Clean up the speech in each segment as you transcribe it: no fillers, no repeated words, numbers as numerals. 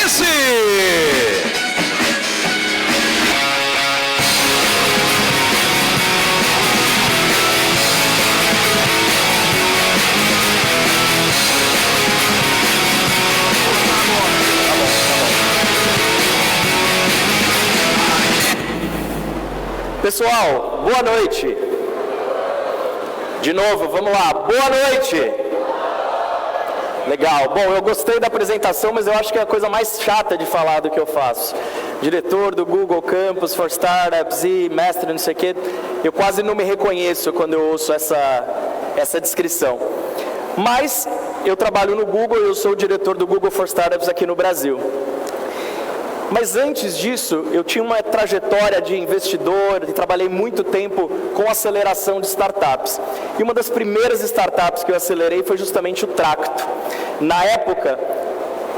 Fluminense. Pessoal, boa noite. De novo, vamos lá. Boa noite. Legal. Bom, eu gostei da apresentação, mas eu acho que é a coisa mais chata de falar do que eu faço. Diretor do Google Campus for Startups e mestre não sei o quê. Eu quase não me reconheço quando eu ouço essa descrição. Mas eu trabalho no Google e eu sou o diretor do Google for Startups aqui no Brasil. Mas antes disso, eu tinha uma trajetória de investidor e trabalhei muito tempo com aceleração de startups. E uma das primeiras startups que eu acelerei foi justamente o Tracto. Na época,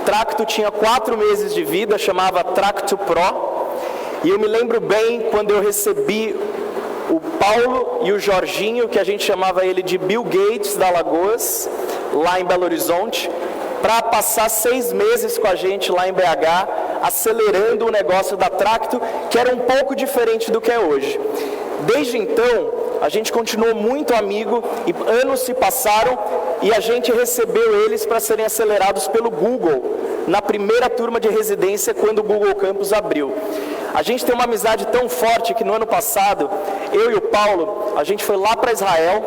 Tracto tinha 4 meses de vida, chamava Tracto Pro. E eu me lembro bem quando eu recebi o Paulo e o Jorginho, que a gente chamava ele de Bill Gates da Alagoas, lá em Belo Horizonte, para passar 6 meses com a gente lá em BH, acelerando o negócio da Tracto, que era um pouco diferente do que é hoje. Desde então, a gente continuou muito amigo e anos se passaram e a gente recebeu eles para serem acelerados pelo Google, na primeira turma de residência quando o Google Campus abriu. A gente tem uma amizade tão forte que no ano passado, eu e o Paulo, a gente foi lá para Israel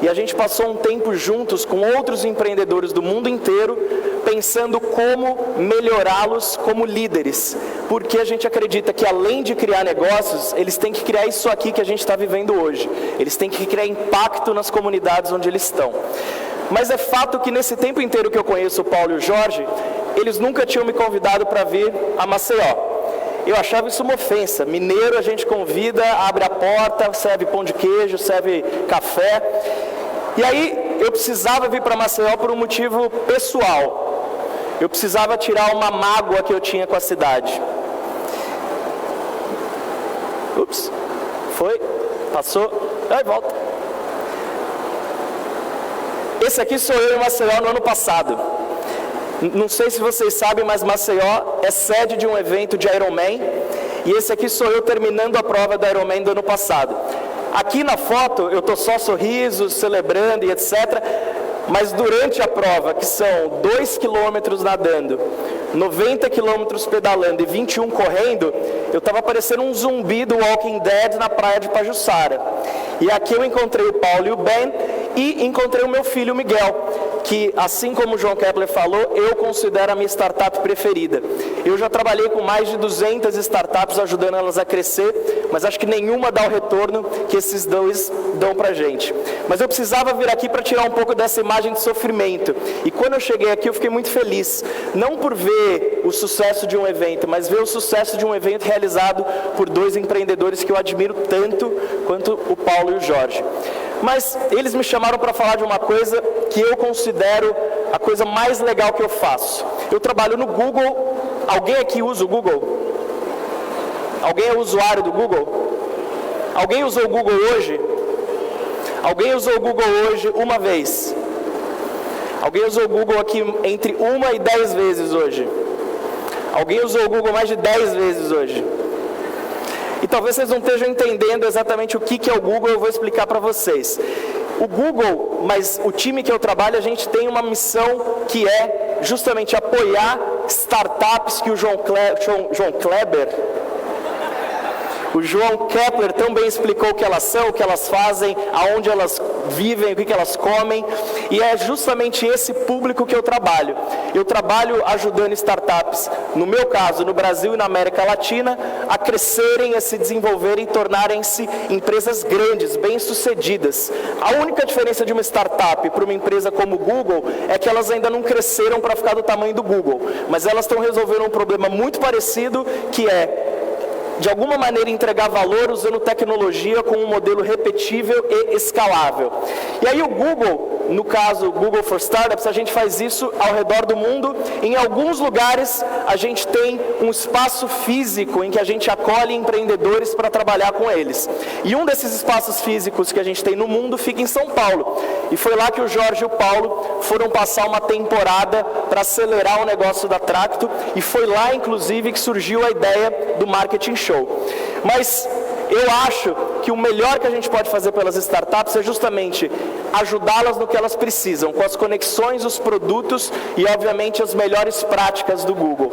e a gente passou um tempo juntos com outros empreendedores do mundo inteiro, pensando como melhorá-los como líderes. Porque a gente acredita que além de criar negócios, eles têm que criar isso aqui que a gente está vivendo hoje. Eles têm que criar impacto nas comunidades onde eles estão. Mas é fato que nesse tempo inteiro que eu conheço o Paulo e o Jorge, eles nunca tinham me convidado para vir a Maceió. Eu achava isso uma ofensa. Mineiro a gente convida, abre a porta, serve pão de queijo, serve café. E aí eu precisava vir para Maceió por um motivo pessoal. Eu precisava tirar uma mágoa que eu tinha com a cidade. Ups, foi, passou, aí volta. Esse aqui sou eu em Maceió no ano passado. Não sei se vocês sabem, mas Maceió é sede de um evento de Ironman. E esse aqui sou eu terminando a prova da Ironman do ano passado. Aqui na foto eu estou só sorrisos, celebrando e etc. Mas durante a prova, que são 2 quilômetros nadando, 90 quilômetros pedalando e 21 correndo, eu estava parecendo um zumbi do Walking Dead na praia de Pajuçara. E aqui eu encontrei o Paulo e o Ben e encontrei o meu filho Miguel, que assim como o João Kepler falou, eu considero a minha startup preferida. Eu já trabalhei com mais de 200 startups ajudando elas a crescer, mas acho que nenhuma dá o retorno que esses dois dão pra gente. Mas eu precisava vir aqui para tirar um pouco dessa imagem de sofrimento. E quando eu cheguei aqui eu fiquei muito feliz, não por ver o sucesso de um evento, mas ver o sucesso de um evento realizado por 2 empreendedores que eu admiro tanto quanto o Paulo e o Jorge. Mas eles me chamaram para falar de uma coisa que eu considero a coisa mais legal que eu faço. Eu trabalho no Google. Alguém aqui usa o Google? Alguém é usuário do Google? Alguém usou o Google hoje? Alguém usou o Google hoje uma vez? Alguém usou o Google aqui entre 1 e 10 vezes hoje? Alguém usou o Google mais de 10 vezes hoje? E talvez vocês não estejam entendendo exatamente o que é o Google, eu vou explicar para vocês. O Google, mas o time que eu trabalho, a gente tem uma missão que é justamente apoiar startups que o João Kepler também explicou o que elas são, o que elas fazem, aonde elas vivem, o que elas comem, e é justamente esse público que eu trabalho. Eu trabalho ajudando startups, no meu caso, no Brasil e na América Latina, a crescerem, a se desenvolverem e tornarem-se empresas grandes, bem-sucedidas. A única diferença de uma startup para uma empresa como o Google é que elas ainda não cresceram para ficar do tamanho do Google, mas elas estão resolvendo um problema muito parecido, que é de alguma maneira, entregar valor usando tecnologia com um modelo repetível e escalável. E aí o Google, no caso, o Google for Startups, a gente faz isso ao redor do mundo. Em alguns lugares, a gente tem um espaço físico em que a gente acolhe empreendedores para trabalhar com eles. E um desses espaços físicos que a gente tem no mundo fica em São Paulo. E foi lá que o Jorge e o Paulo foram passar uma temporada para acelerar o negócio da Tracto. E foi lá, inclusive, que surgiu a ideia do Marketing Show. Mas eu acho que o melhor que a gente pode fazer pelas startups é justamente ajudá-las no que elas precisam, com as conexões, os produtos e, obviamente, as melhores práticas do Google.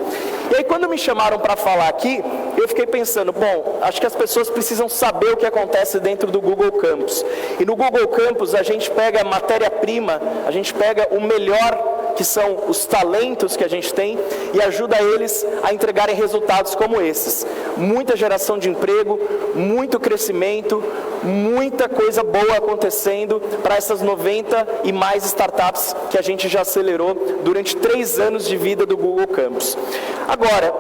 E aí, quando me chamaram para falar aqui, eu fiquei pensando, bom, acho que as pessoas precisam saber o que acontece dentro do Google Campus. E no Google Campus a gente pega a matéria-prima, a gente pega o melhor, que são os talentos que a gente tem, e ajuda eles a entregarem resultados como esses. Muita geração de emprego, muito crescimento, muita coisa boa acontecendo para essas 90 e mais startups que a gente já acelerou durante 3 anos de vida do Google Campus. Agora,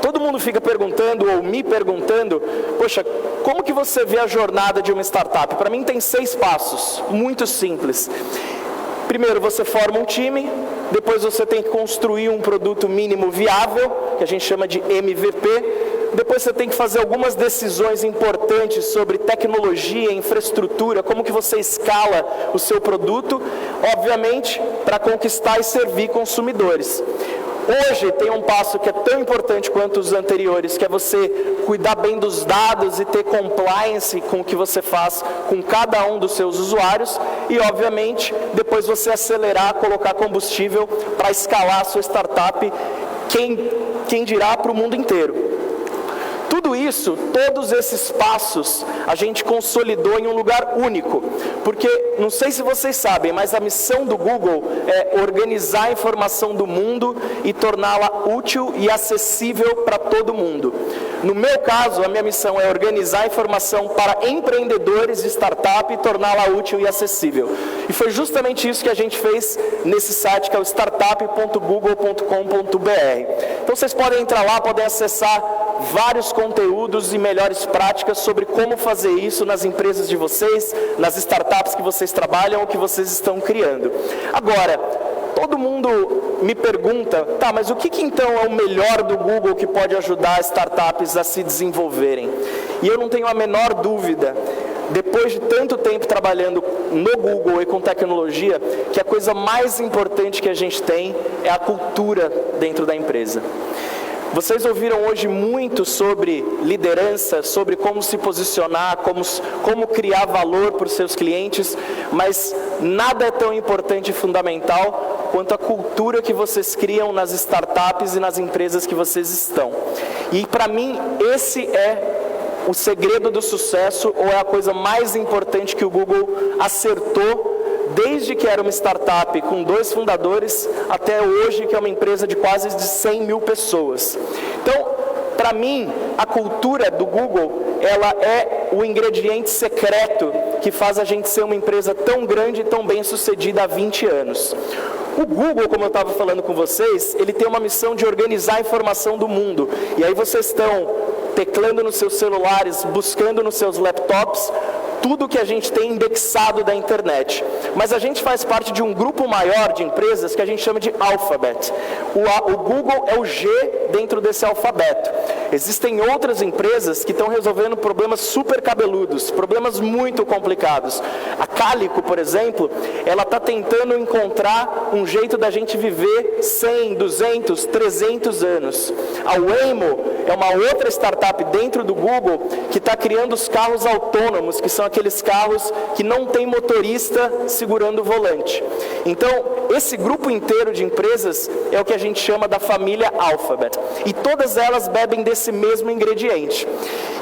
todo mundo fica perguntando, ou me perguntando, poxa, como que você vê a jornada de uma startup? Para mim tem 6 passos, muito simples. Primeiro, você forma um time, depois você tem que construir um produto mínimo viável, que a gente chama de MVP, depois você tem que fazer algumas decisões importantes sobre tecnologia, infraestrutura, como que você escala o seu produto, obviamente, para conquistar e servir consumidores. Hoje tem um passo que é tão importante quanto os anteriores, que é você cuidar bem dos dados e ter compliance com o que você faz com cada um dos seus usuários e, obviamente, depois você acelerar, colocar combustível para escalar a sua startup, quem dirá para o mundo inteiro. Tudo isso, todos esses passos, a gente consolidou em um lugar único, porque, não sei se vocês sabem, mas a missão do Google é organizar a informação do mundo e torná-la útil e acessível para todo mundo. No meu caso, a minha missão é organizar a informação para empreendedores de startup e torná-la útil e acessível. E foi justamente isso que a gente fez nesse site, que é o startup.google.com.br. Então vocês podem entrar lá, podem acessar vários conteúdos e melhores práticas sobre como fazer isso nas empresas de vocês, nas startups que vocês trabalham ou que vocês estão criando. Agora, todo mundo me pergunta, tá, mas o que então é o melhor do Google que pode ajudar startups a se desenvolverem? E eu não tenho a menor dúvida, depois de tanto tempo trabalhando no Google e com tecnologia, que a coisa mais importante que a gente tem é a cultura dentro da empresa. Vocês ouviram hoje muito sobre liderança, sobre como se posicionar, como criar valor para os seus clientes, mas nada é tão importante e fundamental quanto a cultura que vocês criam nas startups e nas empresas que vocês estão. E para mim, esse é o segredo do sucesso, ou é a coisa mais importante que o Google acertou desde que era uma startup com 2 fundadores, até hoje que é uma empresa de quase 100 mil pessoas. Então, para mim, a cultura do Google, ela é o ingrediente secreto que faz a gente ser uma empresa tão grande e tão bem sucedida há 20 anos. O Google, como eu estava falando com vocês, ele tem uma missão de organizar a informação do mundo. E aí vocês estão teclando nos seus celulares, buscando nos seus laptops, tudo que a gente tem indexado da internet. Mas a gente faz parte de um grupo maior de empresas que a gente chama de Alphabet. O Google é o G dentro desse alfabeto. Existem outras empresas que estão resolvendo problemas super cabeludos, problemas muito complicados. A Calico, por exemplo, ela está tentando encontrar um jeito da gente viver 100, 200, 300 anos. A Waymo é uma outra startup dentro do Google que está criando os carros autônomos, que são aqueles carros que não tem motorista segurando o volante. Então, esse grupo inteiro de empresas é o que a gente chama da família Alphabet. E todas elas bebem desse mesmo ingrediente.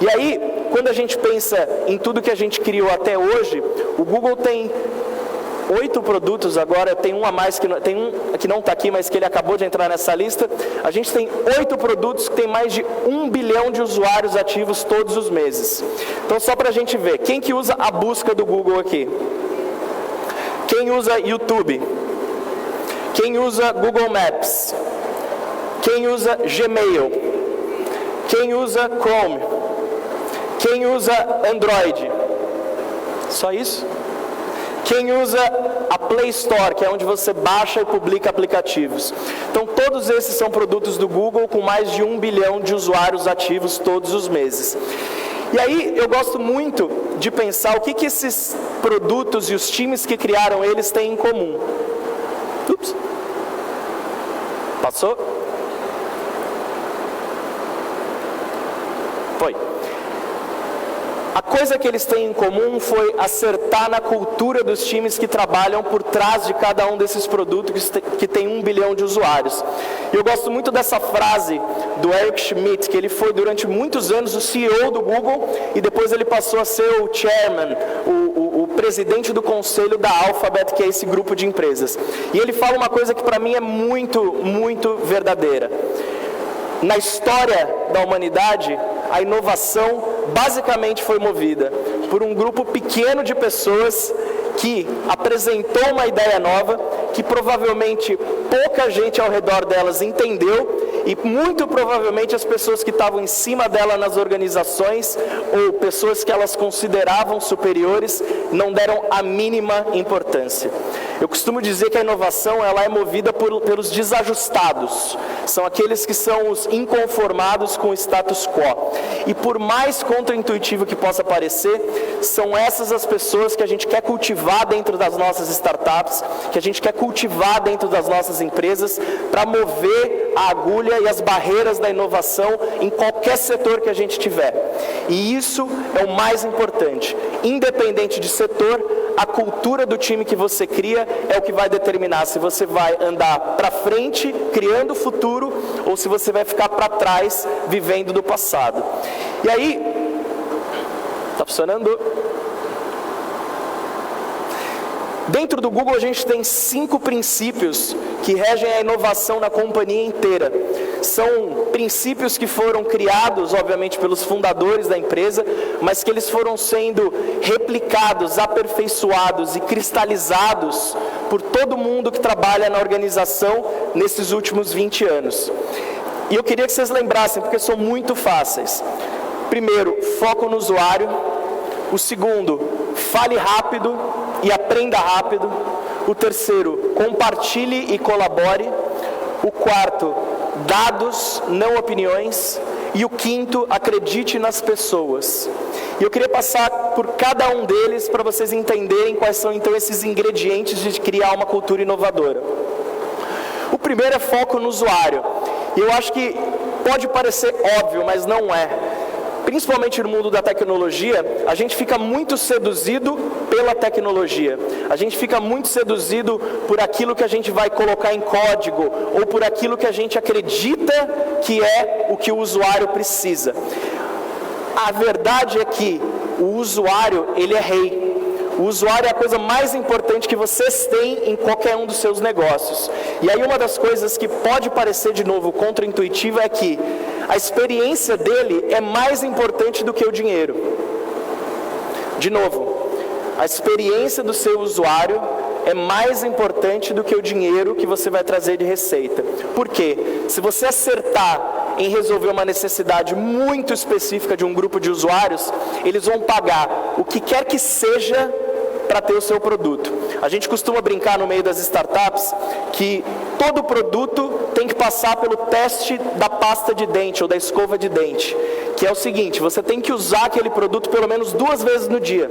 E aí, quando a gente pensa em tudo que a gente criou até hoje, o Google tem 8 produtos agora, tem um a mais, tem um que não está aqui, mas que ele acabou de entrar nessa lista. A gente tem 8 produtos que tem mais de 1 bilhão de usuários ativos todos os meses. Então, só para a gente ver, quem que usa a busca do Google aqui? Quem usa YouTube? Quem usa Google Maps? Quem usa Gmail? Quem usa Chrome? Quem usa Android? Só isso? Quem usa a Play Store, que é onde você baixa e publica aplicativos? Então, todos esses são produtos do Google com mais de 1 bilhão de usuários ativos todos os meses. E aí, eu gosto muito de pensar o que esses produtos e os times que criaram eles têm em comum. Ups. Passou? Foi. A coisa que eles têm em comum foi acertar na cultura dos times que trabalham por trás de cada um desses produtos que tem 1 bilhão de usuários. E eu gosto muito dessa frase do Eric Schmidt, que ele foi durante muitos anos o CEO do Google e depois ele passou a ser o chairman, o presidente do conselho da Alphabet, que é esse grupo de empresas. E ele fala uma coisa que para mim é muito, muito verdadeira. Na história da humanidade, a inovação basicamente foi movida por um grupo pequeno de pessoas que apresentou uma ideia nova, que provavelmente pouca gente ao redor delas entendeu, e muito provavelmente as pessoas que estavam em cima dela nas organizações, ou pessoas que elas consideravam superiores, não deram a mínima importância. Eu costumo dizer que a inovação ela é movida pelos desajustados, são aqueles que são os inconformados com o status quo. E por mais contraintuitivo que possa parecer, são essas as pessoas que a gente quer cultivar dentro das nossas startups, que a gente quer cultivar dentro das nossas empresas, para mover a agulha e as barreiras da inovação em qualquer setor que a gente tiver. E isso é o mais importante. Independente de setor, a cultura do time que você cria é o que vai determinar se você vai andar para frente, criando o futuro, ou se você vai ficar para trás, vivendo do passado. E aí, está funcionando? Dentro do Google a gente tem 5 princípios que regem a inovação na companhia inteira. São princípios que foram criados, obviamente, pelos fundadores da empresa, mas que eles foram sendo replicados, aperfeiçoados e cristalizados por todo mundo que trabalha na organização nesses últimos 20 anos. E eu queria que vocês lembrassem, porque são muito fáceis. Primeiro, foco no usuário. O segundo, fale rápido e aprenda rápido. O terceiro, compartilhe e colabore. O quarto, dados, não opiniões. E o quinto, acredite nas pessoas. E eu queria passar por cada um deles para vocês entenderem quais são então esses ingredientes de criar uma cultura inovadora. O primeiro é foco no usuário. E eu acho que pode parecer óbvio, mas não é. Principalmente no mundo da tecnologia, a gente fica muito seduzido pela tecnologia. A gente fica muito seduzido por aquilo que a gente vai colocar em código, ou por aquilo que a gente acredita que é o que o usuário precisa. A verdade é que o usuário, ele é rei. O usuário é a coisa mais importante que vocês têm em qualquer um dos seus negócios. E aí uma das coisas que pode parecer de novo contraintuitiva é que a experiência dele é mais importante do que o dinheiro. De novo, a experiência do seu usuário é mais importante do que o dinheiro que você vai trazer de receita. Por quê? Se você acertar em resolver uma necessidade muito específica de um grupo de usuários, eles vão pagar o que quer que seja para ter o seu produto. A gente costuma brincar no meio das startups que todo produto tem que passar pelo teste da pasta de dente ou da escova de dente, que é o seguinte: você tem que usar aquele produto pelo menos 2 vezes no dia.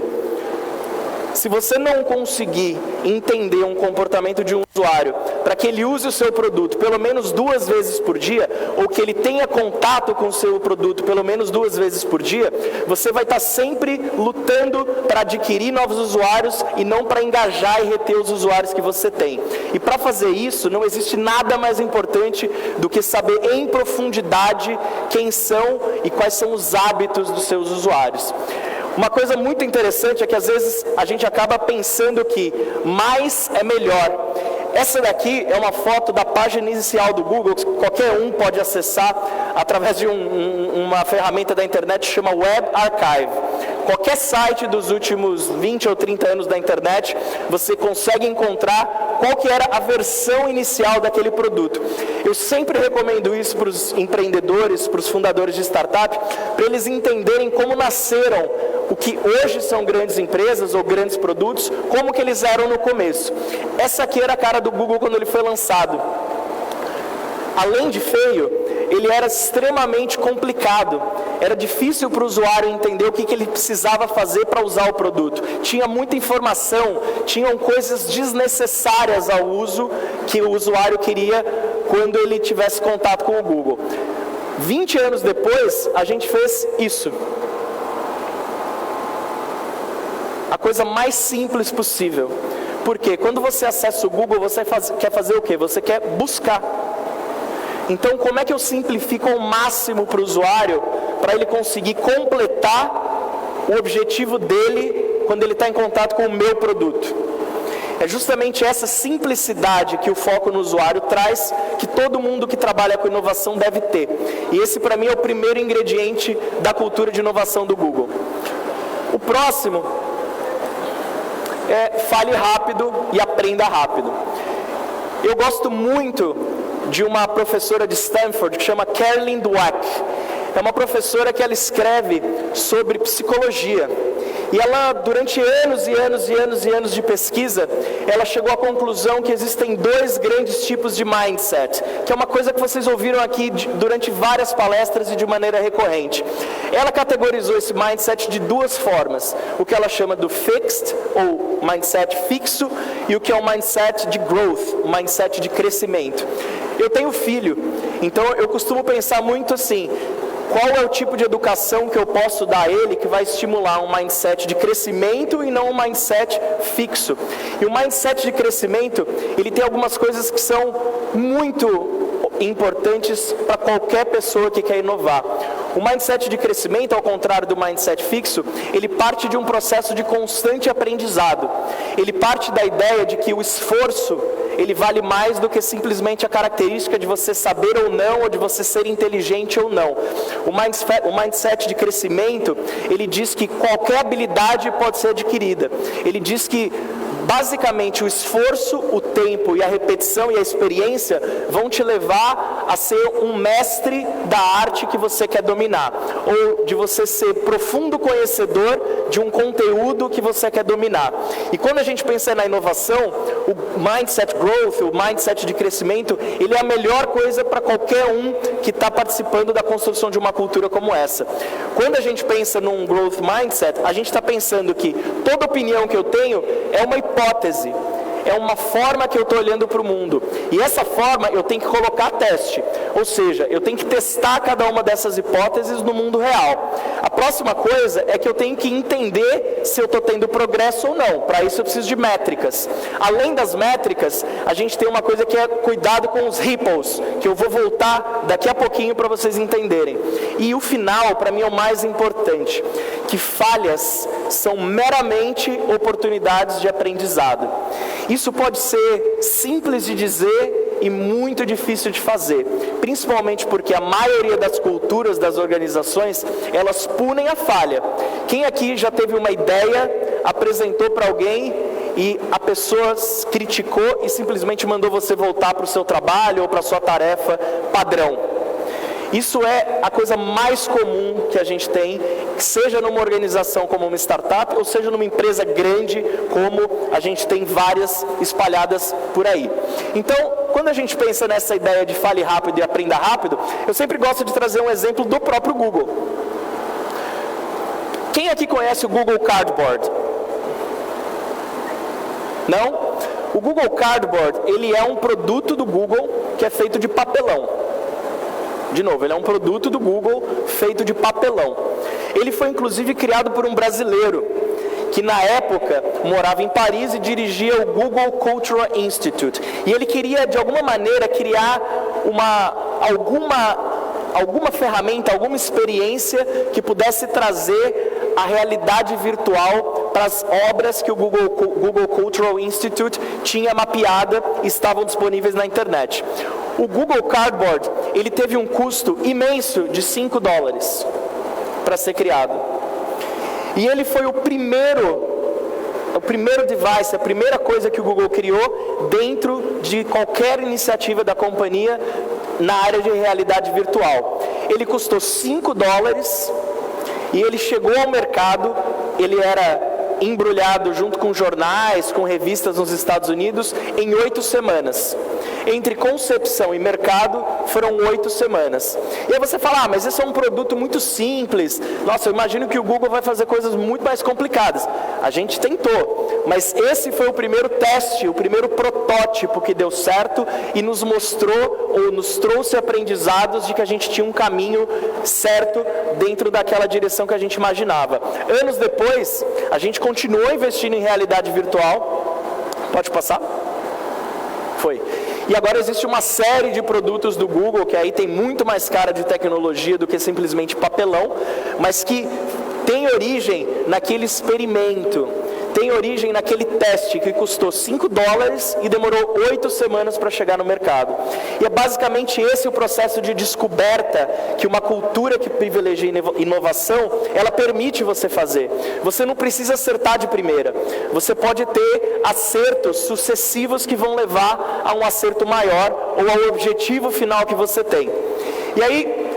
Se você não conseguir entender um comportamento de um usuário para que ele use o seu produto pelo menos 2 vezes por dia, ou que ele tenha contato com o seu produto pelo menos 2 vezes por dia, você vai estar sempre lutando para adquirir novos usuários e não para engajar e reter os usuários que você tem. E para fazer isso, não existe nada mais importante do que saber em profundidade quem são e quais são os hábitos dos seus usuários. Uma coisa muito interessante é que às vezes a gente acaba pensando que mais é melhor. Essa daqui é uma foto da página inicial do Google, que qualquer um pode acessar através de uma ferramenta da internet que chama Web Archive. Qualquer site dos últimos 20 ou 30 anos da internet, você consegue encontrar qual que era a versão inicial daquele produto. Eu sempre recomendo isso para os empreendedores, para os fundadores de startup, para eles entenderem como nasceram o que hoje são grandes empresas ou grandes produtos, como que eles eram no começo. Essa aqui era a cara do Google quando ele foi lançado. Além de feio, ele era extremamente complicado. Era difícil para o usuário entender o que ele precisava fazer para usar o produto. Tinha muita informação, tinham coisas desnecessárias ao uso que o usuário queria quando ele tivesse contato com o Google. 20 anos depois, a gente fez isso. A coisa mais simples possível. Porque quando você acessa o Google, você quer fazer o quê? Você quer buscar. Então, como é que eu simplifico ao máximo para o usuário, para ele conseguir completar o objetivo dele quando ele está em contato com o meu produto? É justamente essa simplicidade que o foco no usuário traz, que todo mundo que trabalha com inovação deve ter. E esse, para mim, é o primeiro ingrediente da cultura de inovação do Google. O próximo é fale rápido e aprenda rápido. Eu gosto muito de uma professora de Stanford que chama Carolyn Dweck. É uma professora que ela escreve sobre psicologia. E ela, durante anos e anos e anos e anos de pesquisa, ela chegou à conclusão que existem dois grandes tipos de mindset, que é uma coisa que vocês ouviram aqui durante várias palestras e de maneira recorrente. Ela categorizou esse mindset de duas formas, o que ela chama do fixed, ou mindset fixo, e o que é o mindset de growth, o mindset de crescimento. Eu tenho filho, então eu costumo pensar muito assim: qual é o tipo de educação que eu posso dar a ele que vai estimular um mindset de crescimento e não um mindset fixo? E o mindset de crescimento, ele tem algumas coisas que são muito importantes para qualquer pessoa que quer inovar. O mindset de crescimento, ao contrário do mindset fixo, ele parte de um processo de constante aprendizado. Ele parte da ideia de que o esforço, ele vale mais do que simplesmente a característica de você saber ou não, ou de você ser inteligente ou não. O mindset de crescimento, ele diz que qualquer habilidade pode ser adquirida. Ele diz que basicamente o esforço, o tempo e a repetição e a experiência vão te levar a ser um mestre da arte que você quer dominar, ou de você ser profundo conhecedor de um conteúdo que você quer dominar. E quando a gente pensa na inovação, o mindset growth, o mindset de crescimento, ele é a melhor coisa para qualquer um que está participando da construção de uma cultura como essa. Quando a gente pensa num growth mindset, a gente está pensando que toda opinião que eu tenho é uma hipótese, é uma forma que eu estou olhando para o mundo, e essa forma eu tenho que colocar a teste, ou seja, eu tenho que testar cada uma dessas hipóteses no mundo real. A próxima coisa é que eu tenho que entender se eu estou tendo progresso ou não. Para isso eu preciso de métricas. Além das métricas, a gente tem uma coisa que é cuidado com os ripples, que eu vou voltar daqui a pouquinho para vocês entenderem. E o final, para mim, é o mais importante, que falhas são meramente oportunidades de aprendizado. Isso pode ser simples de dizer e muito difícil de fazer, principalmente porque a maioria das culturas das organizações, elas punem a falha. Quem aqui já teve uma ideia, apresentou para alguém e a pessoa criticou e simplesmente mandou você voltar para o seu trabalho ou para a sua tarefa padrão? Isso é a coisa mais comum que a gente tem, seja numa organização como uma startup, ou seja numa empresa grande, como a gente tem várias espalhadas por aí. Então, quando a gente pensa nessa ideia de fale rápido e aprenda rápido, eu sempre gosto de trazer um exemplo do próprio Google. Quem aqui conhece o Google Cardboard? Não? O Google Cardboard, ele é um produto do Google que é feito de papelão. De novo, ele é um produto do Google feito de papelão. Ele foi inclusive criado por um brasileiro, que na época morava em Paris e dirigia o Google Cultural Institute. E ele queria, de alguma maneira, criar alguma ferramenta, alguma experiência que pudesse trazer a realidade virtual para as obras que o Google Cultural Institute tinha mapeada e estavam disponíveis na internet. O Google Cardboard, ele teve um custo imenso de $5 para ser criado. E ele foi o primeiro o primeiro device, a primeira coisa que o Google criou dentro de qualquer iniciativa da companhia na área de realidade virtual. Ele custou $5 e ele chegou ao mercado, ele era embrulhado junto com jornais, com revistas nos Estados Unidos, em 8 semanas. Entre concepção e mercado, foram 8 semanas. E aí você fala, mas esse é um produto muito simples. Nossa, eu imagino que o Google vai fazer coisas muito mais complicadas. A gente tentou, mas esse foi o primeiro teste, o primeiro protótipo que deu certo e nos mostrou, ou nos trouxe aprendizados de que a gente tinha um caminho certo dentro daquela direção que a gente imaginava. Anos depois, a gente continuou investindo em realidade virtual. Pode passar? Foi. E agora existe uma série de produtos do Google, que aí tem muito mais cara de tecnologia do que simplesmente papelão, mas que tem origem naquele experimento, tem origem naquele teste que custou $5 e demorou 8 semanas para chegar no mercado. E é basicamente esse o processo de descoberta que uma cultura que privilegia inovação, ela permite você fazer. Você não precisa acertar de primeira. Você pode ter acertos sucessivos que vão levar a um acerto maior ou ao objetivo final que você tem. E aí,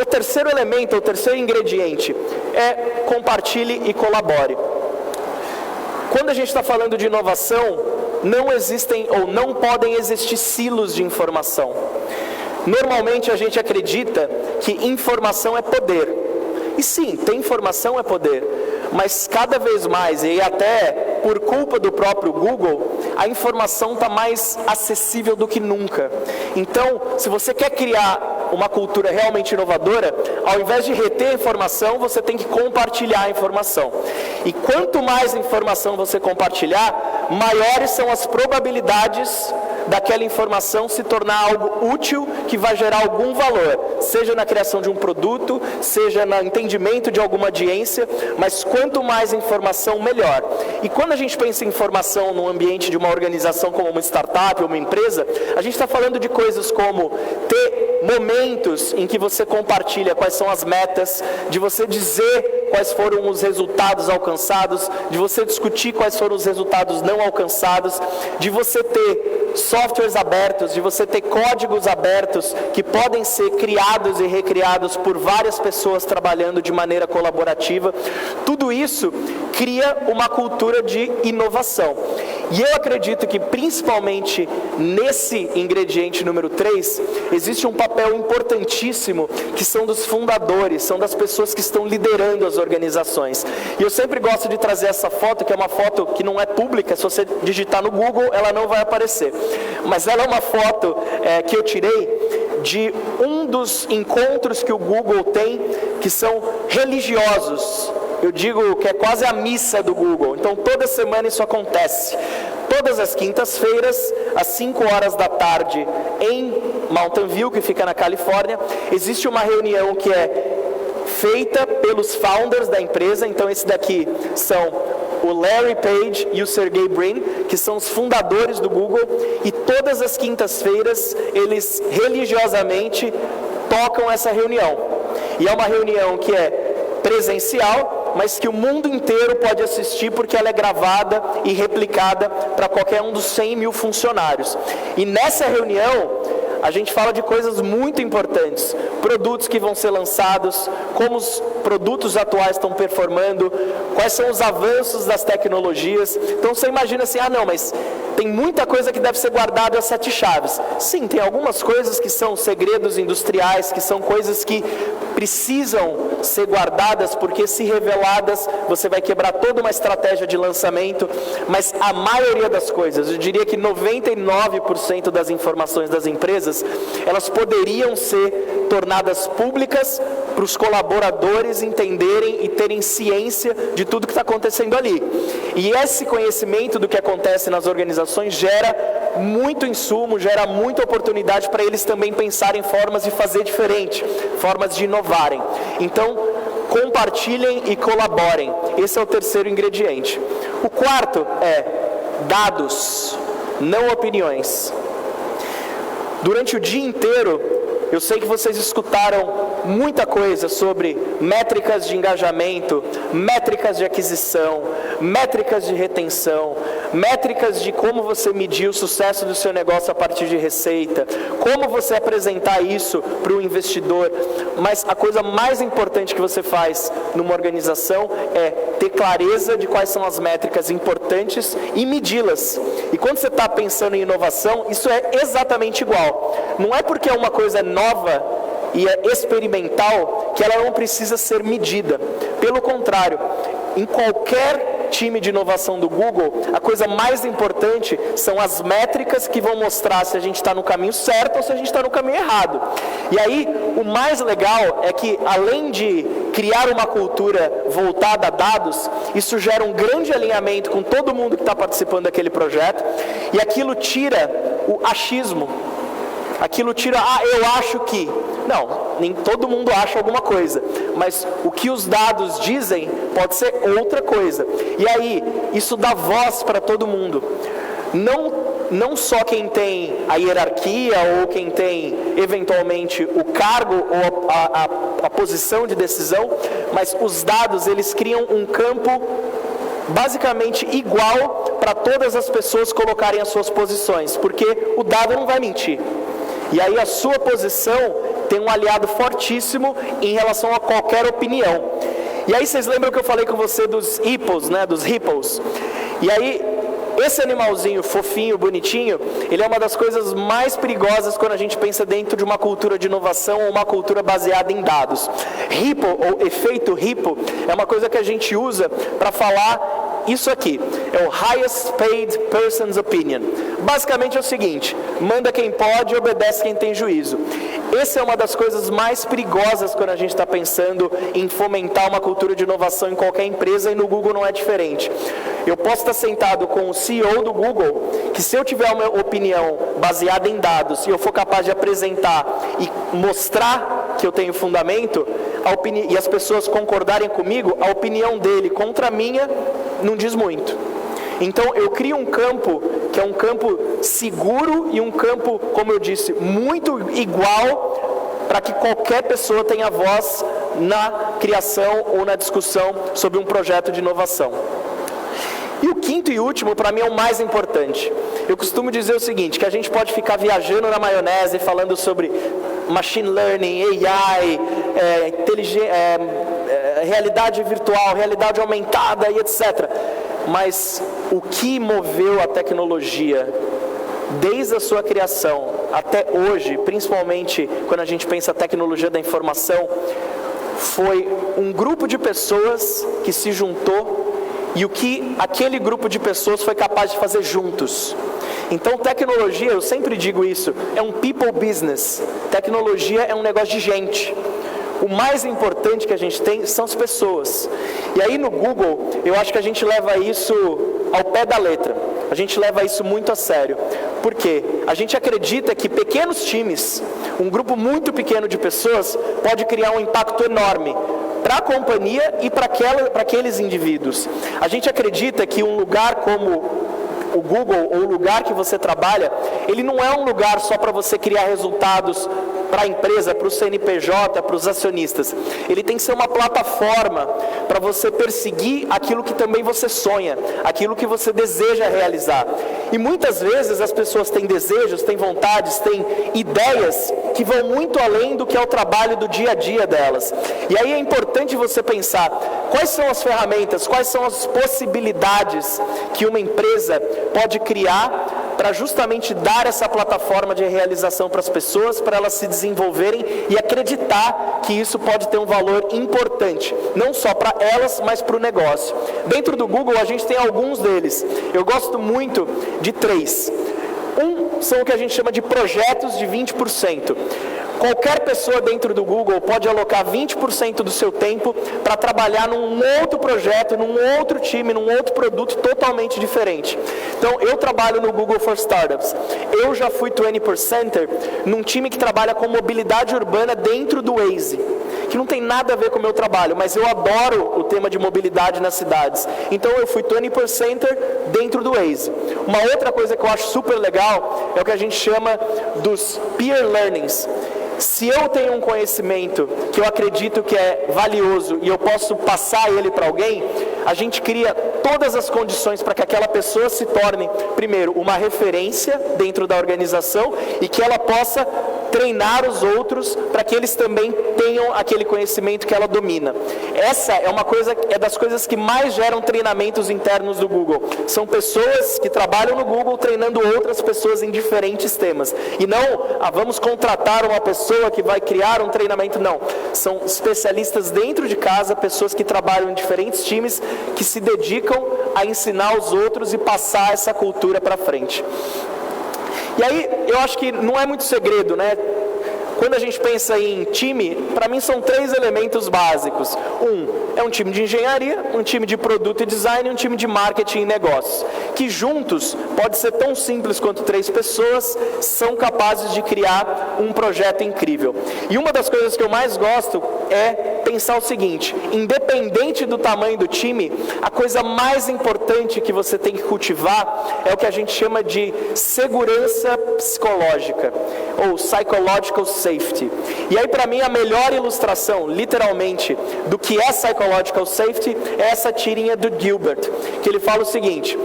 o terceiro elemento, o terceiro ingrediente é compartilhe e colabore. Quando a gente está falando de inovação, não existem ou não podem existir silos de informação. Normalmente a gente acredita que informação é poder. E sim, ter informação é poder. Mas cada vez mais, e até por culpa do próprio Google, a informação está mais acessível do que nunca. Então, se você quer criar uma cultura realmente inovadora, ao invés de reter a informação, você tem que compartilhar a informação. E quanto mais informação você compartilhar, maiores são as probabilidades daquela informação se tornar algo útil que vai gerar algum valor, seja na criação de um produto, seja no entendimento de alguma audiência, mas quanto mais informação, melhor. E quando a gente pensa em informação no ambiente de uma organização como uma startup ou uma empresa, a gente está falando de coisas como ter momentos em que você compartilha quais são as metas, de você dizer quais foram os resultados alcançados, de você discutir quais foram os resultados não alcançados, de você ter softwares abertos, de você ter códigos abertos que podem ser criados e recriados por várias pessoas trabalhando de maneira colaborativa. Tudo isso cria uma cultura de inovação. E eu acredito que principalmente nesse ingrediente número 3, existe um papel importantíssimo que são dos fundadores, são das pessoas que estão liderando as organizações. E eu sempre gosto de trazer essa foto, que é uma foto que não é pública, se você digitar no Google ela não vai aparecer. Mas ela é uma foto que eu tirei de um dos encontros que o Google tem, que são religiosos. Eu digo que é quase a missa do Google. Então toda semana isso acontece. Todas as quintas-feiras, às 5 horas da tarde, em Mountain View, que fica na Califórnia, existe uma reunião que é feita pelos founders da empresa. Então esse daqui são o Larry Page e o Sergey Brin, que são os fundadores do Google, e todas as quintas-feiras eles religiosamente tocam essa reunião. E é uma reunião que é presencial, mas que o mundo inteiro pode assistir porque ela é gravada e replicada para qualquer um dos 100 mil funcionários. E nessa reunião a gente fala de coisas muito importantes, produtos que vão ser lançados, como os produtos atuais estão performando, quais são os avanços das tecnologias. Então você imagina assim, não, mas tem muita coisa que deve ser guardada a 7 chaves. Sim, tem algumas coisas que são segredos industriais, que são coisas que precisam ser guardadas, porque se reveladas, você vai quebrar toda uma estratégia de lançamento, mas a maioria das coisas, eu diria que 99% das informações das empresas, elas poderiam ser tornadas públicas para os colaboradores entenderem e terem ciência de tudo que está acontecendo ali. E esse conhecimento do que acontece nas organizações gera muito insumo, gera muita oportunidade para eles também pensarem formas de fazer diferente, formas de inovarem. Então, compartilhem e colaborem. Esse é o terceiro ingrediente. O quarto é dados, não opiniões. Durante o dia inteiro, eu sei que vocês escutaram muita coisa sobre métricas de engajamento, métricas de aquisição, métricas de retenção, métricas de como você medir o sucesso do seu negócio a partir de receita, como você apresentar isso para o investidor. Mas a coisa mais importante que você faz numa organização é ter clareza de quais são as métricas importantes e medi-las. E quando você está pensando em inovação, isso é exatamente igual. Não é porque uma coisa é nova e é experimental que ela não precisa ser medida. Pelo contrário, em qualquer time de inovação do Google, a coisa mais importante são as métricas que vão mostrar se a gente está no caminho certo ou se a gente está no caminho errado. E aí, o mais legal é que, além de criar uma cultura voltada a dados, isso gera um grande alinhamento com todo mundo que está participando daquele projeto, e aquilo tira o achismo. Aquilo tira, eu acho que... Não, nem todo mundo acha alguma coisa, mas o que os dados dizem pode ser outra coisa. E aí, isso dá voz para todo mundo. Não só quem tem a hierarquia ou quem tem, eventualmente, o cargo ou a posição de decisão, mas os dados, eles criam um campo basicamente igual para todas as pessoas colocarem as suas posições, porque o dado não vai mentir. E aí a sua posição tem um aliado fortíssimo em relação a qualquer opinião. E aí vocês lembram que eu falei com você dos hippos, né? Dos hippos. E aí, esse animalzinho fofinho, bonitinho, ele é uma das coisas mais perigosas quando a gente pensa dentro de uma cultura de inovação ou uma cultura baseada em dados. Hippo, ou efeito hippo, é uma coisa que a gente usa para falar isso aqui, é o highest paid person's opinion. Basicamente é o seguinte: manda quem pode e obedece quem tem juízo. Essa é uma das coisas mais perigosas quando a gente está pensando em fomentar uma cultura de inovação em qualquer empresa, e no Google não é diferente. Eu posso estar sentado com o CEO do Google, que se eu tiver uma opinião baseada em dados e eu for capaz de apresentar e mostrar que eu tenho fundamento, e as pessoas concordarem comigo, a opinião dele contra a minha não diz muito. Então eu crio um campo que é um campo seguro e um campo, como eu disse, muito igual, para que qualquer pessoa tenha voz na criação ou na discussão sobre um projeto de inovação. E o quinto e último, para mim, é o mais importante. Eu costumo dizer o seguinte, que a gente pode ficar viajando na maionese, falando sobre machine learning, AI, realidade virtual, realidade aumentada e etc. Mas o que moveu a tecnologia desde a sua criação até hoje, principalmente quando a gente pensa a tecnologia da informação, foi um grupo de pessoas que se juntou e o que aquele grupo de pessoas foi capaz de fazer juntos. Então, tecnologia, eu sempre digo isso, é um people business. Tecnologia é um negócio de gente. O mais importante que a gente tem são as pessoas. E aí no Google, eu acho que a gente leva isso ao pé da letra. A gente leva isso muito a sério. Por quê? A gente acredita que pequenos times, um grupo muito pequeno de pessoas, pode criar um impacto enorme para a companhia e para aqueles indivíduos. A gente acredita que um lugar como o Google, ou o lugar que você trabalha, ele não é um lugar só para você criar resultados para a empresa, para o CNPJ, para os acionistas. Ele tem que ser uma plataforma para você perseguir aquilo que também você sonha, aquilo que você deseja realizar. E muitas vezes as pessoas têm desejos, têm vontades, têm ideias que vão muito além do que é o trabalho do dia a dia delas. E aí é importante você pensar quais são as ferramentas, quais são as possibilidades que uma empresa pode criar para justamente dar essa plataforma de realização para as pessoas, para elas se desenvolverem e acreditar que isso pode ter um valor importante, não só para elas, mas para o negócio. Dentro do Google a gente tem alguns deles, eu gosto muito de 3. São o que a gente chama de projetos de 20%. Qualquer pessoa dentro do Google pode alocar 20% do seu tempo para trabalhar num outro projeto, num outro time, num outro produto totalmente diferente. Então, eu trabalho no Google for Startups. Eu já fui 20%er num time que trabalha com mobilidade urbana dentro do Waze, que não tem nada a ver com o meu trabalho, mas eu adoro o tema de mobilidade nas cidades. Então, eu fui 20%er dentro do Waze. Uma outra coisa que eu acho super legal é o que a gente chama dos peer learnings. Se eu tenho um conhecimento que eu acredito que é valioso e eu posso passar ele para alguém, a gente cria todas as condições para que aquela pessoa se torne, primeiro, uma referência dentro da organização e que ela possa treinar os outros para que eles também tenham aquele conhecimento que ela domina. Essa é das coisas que mais geram treinamentos internos do Google. São pessoas que trabalham no Google treinando outras pessoas em diferentes temas. E não, vamos contratar uma pessoa que vai criar um treinamento, não. São especialistas dentro de casa, pessoas que trabalham em diferentes times, que se dedicam a ensinar os outros e passar essa cultura para frente. E aí, eu acho que não é muito segredo, né? Quando a gente pensa em time, para mim são 3 elementos básicos. É um time de engenharia, um time de produto e design e um time de marketing e negócios. Que juntos, pode ser tão simples quanto 3 pessoas, são capazes de criar um projeto incrível. E uma das coisas que eu mais gosto é pensar o seguinte: independente do tamanho do time, a coisa mais importante que você tem que cultivar é o que a gente chama de segurança psicológica, ou psychological safety. E aí, para mim, a melhor ilustração, literalmente, do que é psychological safety é essa tirinha do Gilbert, que ele fala o seguinte: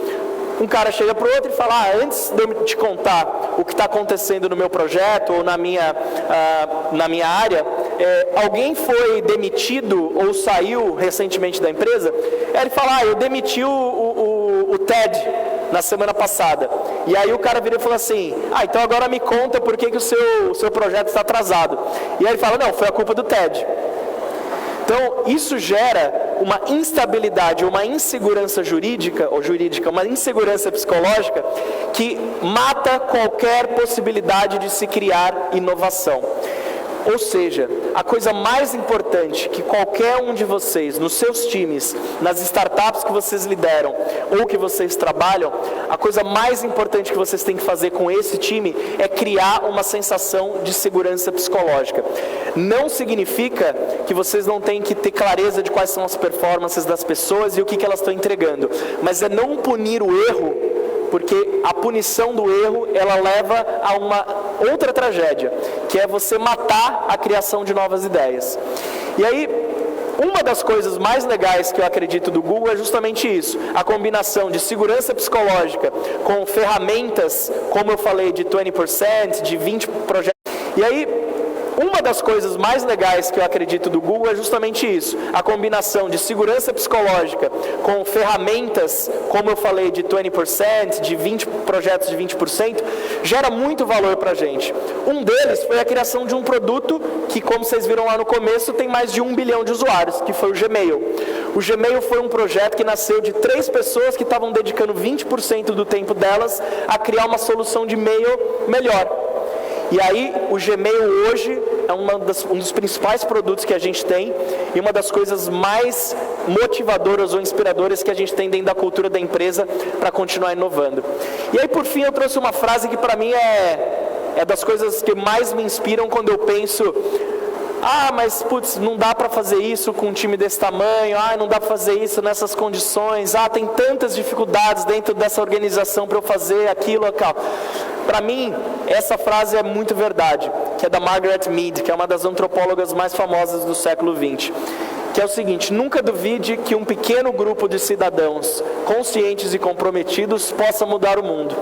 um cara chega para o outro e fala: antes de eu te contar o que está acontecendo no meu projeto ou na minha área, alguém foi demitido ou saiu recentemente da empresa? Aí ele fala: eu demiti o Ted na semana passada. E aí o cara vira e fala assim: então agora me conta por que o seu projeto está atrasado. E aí ele fala: não, foi a culpa do Ted. Então, isso gera uma instabilidade, uma insegurança jurídica, uma insegurança psicológica que mata qualquer possibilidade de se criar inovação. Ou seja, a coisa mais importante que qualquer um de vocês, nos seus times, nas startups que vocês lideram ou que vocês trabalham, a coisa mais importante que vocês têm que fazer com esse time é criar uma sensação de segurança psicológica. Não significa que vocês não têm que ter clareza de quais são as performances das pessoas e o que elas estão entregando, mas é não punir o erro, porque a punição do erro, ela leva a uma outra tragédia, que é você matar a criação de novas ideias. E aí, uma das coisas mais legais que eu acredito do Google é justamente isso, a combinação de segurança psicológica com ferramentas, como eu falei, de 20%, de 20 projetos. E aí, uma das coisas mais legais que eu acredito do Google é justamente isso, a combinação de segurança psicológica com ferramentas, como eu falei, de 20%, de 20 projetos de 20%, gera muito valor para a gente. Um deles foi a criação de um produto que, como vocês viram lá no começo, tem mais de 1 bilhão de usuários, que foi o Gmail. O Gmail foi um projeto que nasceu de 3 pessoas que estavam dedicando 20% do tempo delas a criar uma solução de e-mail melhor. E aí, o Gmail hoje é um dos principais produtos que a gente tem e uma das coisas mais motivadoras ou inspiradoras que a gente tem dentro da cultura da empresa para continuar inovando. E aí, por fim, eu trouxe uma frase que para mim é das coisas que mais me inspiram quando eu penso: mas putz, não dá para fazer isso com um time desse tamanho, não dá para fazer isso nessas condições, tem tantas dificuldades dentro dessa organização para eu fazer aquilo. Para mim, essa frase é muito verdade, que é da Margaret Mead, que é uma das antropólogas mais famosas do século XX, que é o seguinte: nunca duvide que um pequeno grupo de cidadãos conscientes e comprometidos possa mudar o mundo.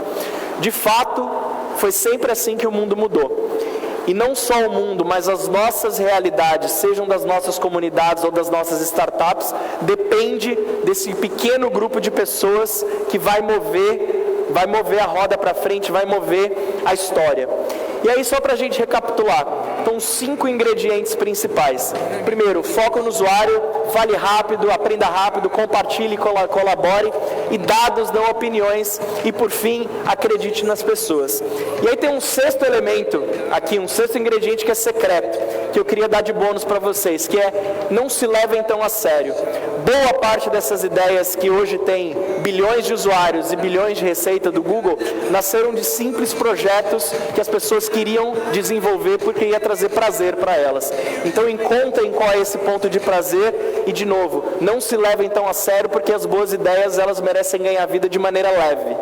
De fato, foi sempre assim que o mundo mudou. E não só o mundo, mas as nossas realidades, sejam das nossas comunidades ou das nossas startups, depende desse pequeno grupo de pessoas que vai mover a roda para frente, vai mover a história. E aí, só para a gente recapitular, então 5 ingredientes principais. Primeiro, foco no usuário, fale rápido, aprenda rápido, compartilhe, colabore, e dados dão opiniões, e por fim, acredite nas pessoas. E aí tem um 6º elemento aqui, um 6º ingrediente que é secreto, que eu queria dar de bônus para vocês, que é: não se levem tão a sério. Boa parte dessas ideias que hoje tem bilhões de usuários e bilhões de receita do Google, nasceram de simples projetos que as pessoas queriam desenvolver porque ia trazer prazer para elas. Então encontrem qual é esse ponto de prazer e, de novo, não se levem tão a sério, porque as boas ideias, elas merecem ganhar vida de maneira leve.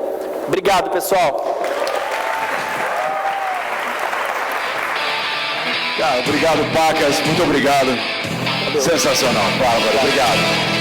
Obrigado, pessoal. Cara, obrigado, Pacas. Muito obrigado. Sensacional. Bárbaro, obrigado.